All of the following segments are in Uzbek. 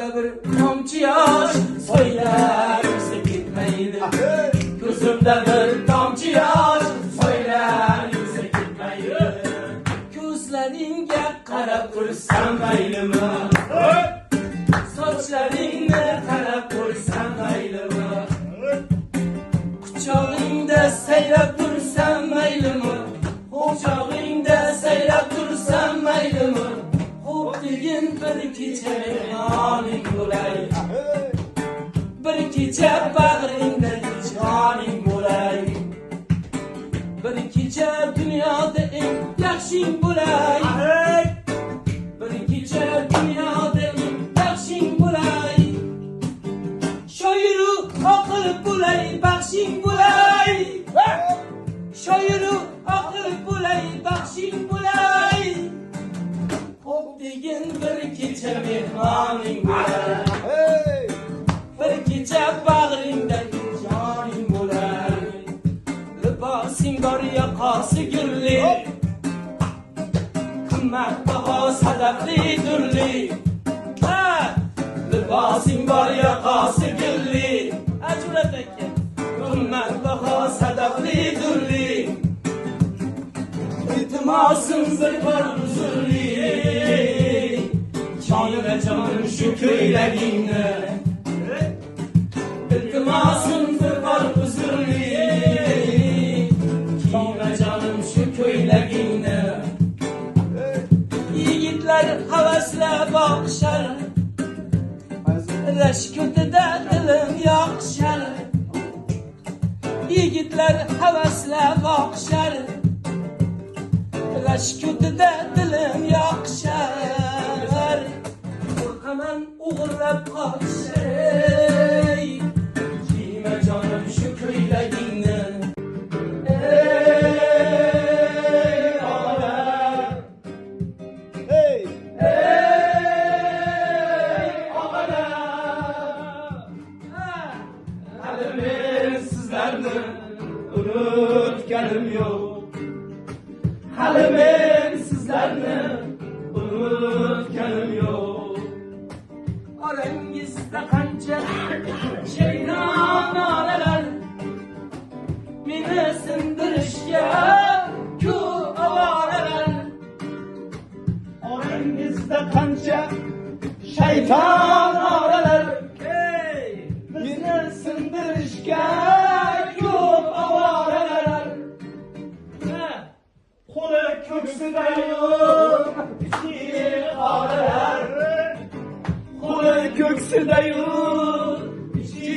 Gözümde bir tomchi yosh so'ylarsa ketmaydi. Gözümde bir tomchi yosh so'ylarsa ketmaydi. Ko'zlaringga qarab tursam maylimi? Sochlaringga qarab tursam maylimi? Quchog'ingda sayrab tursam maylimi? Quchog'ingda sayrab tursam maylimi? Xo'p degin bir kecha mehmoning bo'lay. Bir kecha bag'ringda joning bo'lay. Bir kecha dunyoda eng yaxshing bo'lay. Bir kecha dunyoda eng yaxshing bo'lay. Shoiru oqil bo'lay, baxshing bo'lay. Shoiru oqil bo'lay, baxshing bo'lay. Xo'p degin bir kecha mehmoning bo'lay. Bir kecha bag'ringda joning bo'lay. Libosing bor yoqasi gulli, qimmatbaho sadaqli durli. Libosing bor yoqasi gulli, ajurat aka. Qimmatbaho sadaqli durli. İltimasım bir bor huzurli, canime canım şu köylerini. İltimasım bir bor huzurli, canime canım şu köylerini. Yigitler havasla bakışar, reşkutida dilim yakışar. Yigitler havasla bakışar, reşkutida dilim yakışar. Korkaman uğurlab qolshay, kiyme canım şu ko'ylagingni. Ey og'alar, ey og'alar, hali men sizlarni unutganim yo'q. Hali men sizlarni unutganim yo'q. Orangizda qancha shaynonalar meni sindirishga ko'p ovoralar. Orangizda qancha shayton oralar meni sindirishga ko'p ovoralar. Qo'li ko'ksida yo'q ichi qoralar. Qo'li ko'ksida yo'q ichi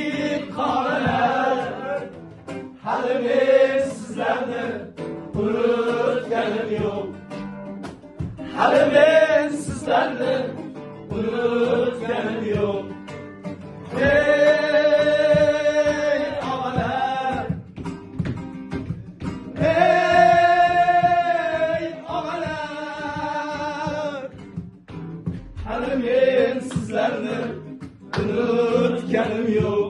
qoralar. Hali men sizlarni unutganim yo'q. Hali men sizlarni unutganim yo'q. Ey og'alar, hali men sizlarni unutganim yo'q.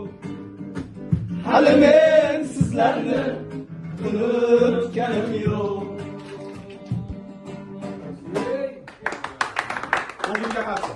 Hali men sizlarni unutganim yo'q. O'zingga qarshi.